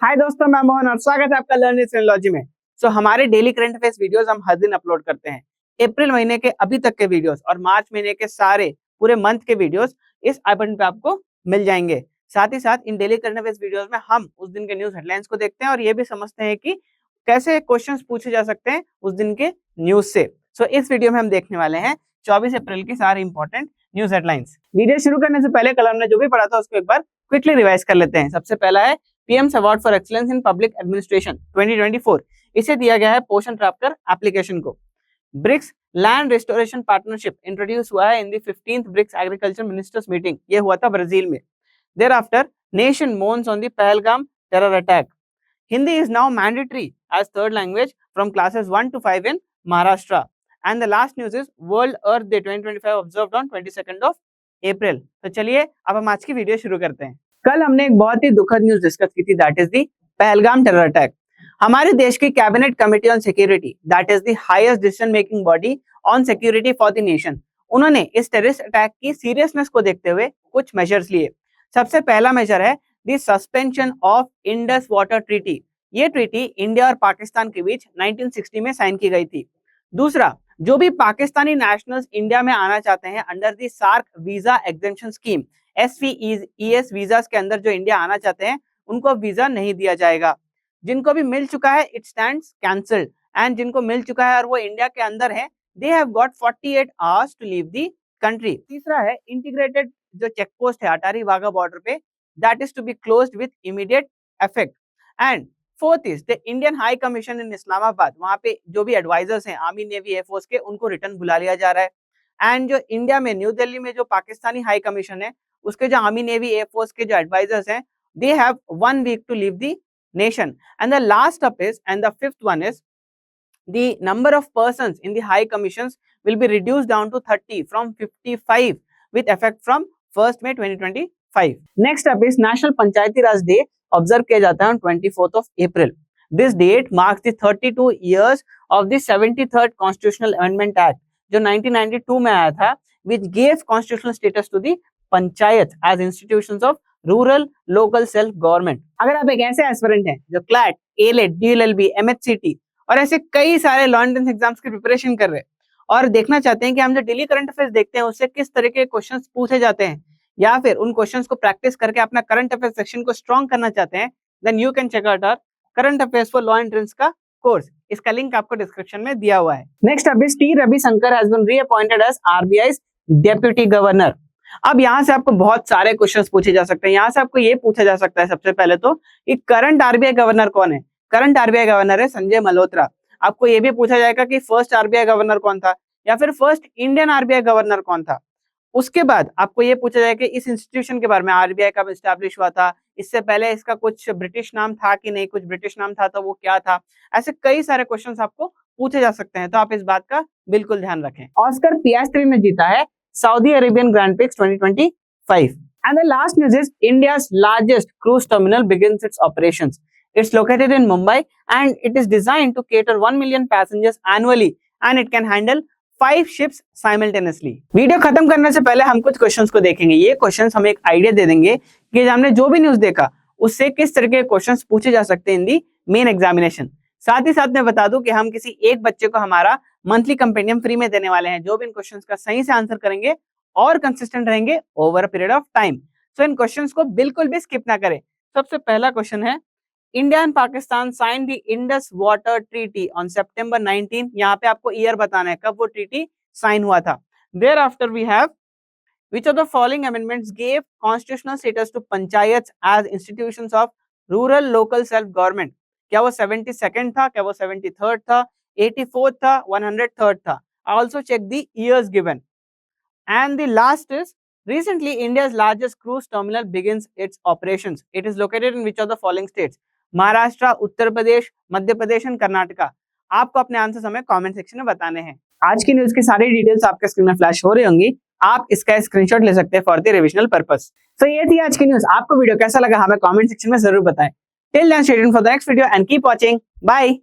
हाय दोस्तों, मैं मोहन और स्वागत है आपका लर्निंग टेक्नोलॉजी में। हमारे डेली करंट अफेयर्स वीडियोस हम हर दिन अपलोड करते हैं। अप्रैल महीने के अभी तक के वीडियोस और मार्च महीने के सारे पूरे मंथ के वीडियोस इस आई बटन पे आपको मिल जाएंगे। साथ ही साथ इन डेली करंट अफेयर्स वीडियोस में हम उस दिन के न्यूज हेडलाइंस को देखते हैं और ये भी समझते हैं कि कैसे क्वेश्चंस पूछे जा सकते हैं उस दिन के न्यूज से। इस वीडियो में हम देखने वाले हैं 24 अप्रैल की सारी इंपॉर्टेंट न्यूज हेडलाइंस। वीडियो शुरू करने से पहले कल हमने जो भी पढ़ा था उसको एक बार क्विकली रिवाइज कर लेते हैं। सबसे पहला है PM's award for excellence in public administration 2024। इसे दिया गया है पोषण ट्रैकर एप्लीकेशन को। BRICS land restoration partnership introduce हुआ है in the 15th BRICS agriculture ministers meeting. ये हुआ था ब्राजील में। Thereafter nation mourns on the Pahalgam terror attack. Hindi is now mandatory as third language from classes 1 to 5 in Maharashtra. And the last news is World Earth Day 2025 observed on 22nd of April. तो चलिए अब हम आज की video शुरू करते हैं। कल हमने एक बहुत ही दुखद न्यूज डिस्कस की थी, that is the Pahalgam terror attack. हमारे देश की cabinet committee on security, that is the highest decision making body on security for the nation, उन्होंने इस टेररिस्ट अटैक की सीरियसनेस को देखते हुए कुछ मेजर्स लिए। सबसे पहला मेजर है the suspension of Indus water treaty. ये ट्रीटी इंडिया और पाकिस्तान के बीच 1960 में साइन की गई थी। दूसरा, जो भी पाकिस्तानी नेशनल्स इंडिया में आना चाहते हैं under the SAARC visa exemption scheme, SVES visas के अंदर जो इंडिया आना चाहते हैं उनको वीजा नहीं दिया जाएगा। जिनको भी मिल चुका है इट स्टैंड्स कैंसल्ड, एंड जिनको मिल चुका है और वो इंडिया के अंदर है they have got 48 hours to leave the country. तीसरा है इंटीग्रेटेड जो चेक पोस्ट है अटारी वाघा बॉर्डर पे, that is to be closed with immediate effect. And fourth is the Indian high commission in Islamabad, वहां पे जो भी एडवाइजर्स हैं आर्मी नेवी एयरफोर्स के उनको रिटर्न बुला लिया जा रहा है। एंड जो इंडिया में न्यू दिल्ली में जो पाकिस्तानी हाई कमीशन है उसके जो आर्मी नेवी एयरफोर्स के जो एडवाइजर्स हैं they have 1 week to leave the nation. And the last up is and the fifth one is the number of persons in the high commissions will be reduced down to 30 from 55 with effect from 1st May 2025. Next up is National Panchayati Raj Day, observe किया जाता है on 24th of April. This date marks the 32 years of the 73rd Constitutional Amendment Act जो 1992 में आया था, which gave constitutional status to the panchayat as institutions of rural local self government. अगर आप एक ऐसे एस्पिरेंट हैं जो क्लैट, एलेट, DLLB, MHCT और ऐसे कई सारे लॉ एंट्रेंस एग्जाम्स की प्रिपरेशन कर रहे हैं और देखना चाहते हैं कि हम जो डेली करंट अफेयर्स देखते हैं उससे किस तरह के क्वेश्चंस पूछे जाते हैं या फिर उन क्वेश्चंस को प्रैक्टिस करके अपना करंट अफेयर्स सेक्शन को स्ट्रॉन्ग करना चाहते हैं, then you can check out our current affairs for law entrance का कोर्स। इसका लिंक आपको डिस्क्रिप्शन में दिया हुआ है। Next up is T Ravishankar has been reappointed as RBI's deputy governor. अब यहाँ से आपको बहुत सारे क्वेश्चंस पूछे जा सकते हैं। यहाँ से आपको ये पूछा जा सकता है सबसे पहले तो कि करंट RBI गवर्नर कौन है। करंट RBI गवर्नर है संजय मल्होत्रा। आपको ये भी पूछा जाएगा कि फर्स्ट RBI गवर्नर कौन था या फिर फर्स्ट इंडियन RBI गवर्नर कौन था। उसके बाद आपको ये पूछा जाएगा कि इस इंस्टीट्यूशन के बारे में RBI कब एस्टैब्लिश हुआ था, इससे पहले इसका कुछ ब्रिटिश नाम था कि नहीं, कुछ ब्रिटिश नाम था तो वो क्या था। ऐसे कई सारे क्वेश्चंस आपको पूछे जा सकते हैं, तो आप इस बात का बिल्कुल ध्यान रखें। ऑस्कर पियास्ट्री ने जीता है Saudi Arabian grand prix 2025। And the last news is India's largest cruise terminal begins it's operations. It's located in Mumbai and it is designed to cater 1 million passengers annually and it can handle 5 ships simultaneously. Video खत्म करने से पहले हम कुछ questions को देखेंगे। ये questions हमें एक आइडिया दे देंगे कि हमने जो भी न्यूज देखा उससे किस तरह के क्वेश्चंस पूछे जा सकते हैं इन दी मेन एग्जामिनेशन। साथ ही साथ मैं बता दूं कि हम किसी एक बच्चे को हमारा मंथली कंपेंडियम फ्री में देने वाले हैं जो भी इन क्वेश्चंस का सही से आंसर करेंगे और कंसिस्टेंट रहेंगे over a period of time. So in questions को बिल्कुल भी स्किप ना करें। सबसे पहला क्वेश्चन है India and Pakistan sign the Indus water treaty on September 19। यहाँ पे आपको ईयर बताना है कब वो ट्रीटी साइन हुआ था। Thereafter we have which of the following amendments gave constitutional status to panchayats as institutions of rural local self government? क्या वो 72nd था, क्या वो 73rd था, 84th था, 103rd था? I also check the years given. And the last is recently India's largest cruise terminal begins its operations. It is located in which of the following states? Maharashtra, Uttar Pradesh, Madhya Pradesh and Karnataka. आपको अपने answer हमें comment section में बताने हैं। आज की news की सारी डिटेल्स आपके स्क्रीन में फ्लैश हो रही होंगी, आप इसका स्क्रीनशॉट ले सकते हैं फॉर द रिविजनल पर्पस। तो ये थी आज की न्यूज। आपको वीडियो कैसा लगा हमें कमेंट सेक्शन में जरूर बताएं। Till then stay tuned for the next video and keep watching. Bye.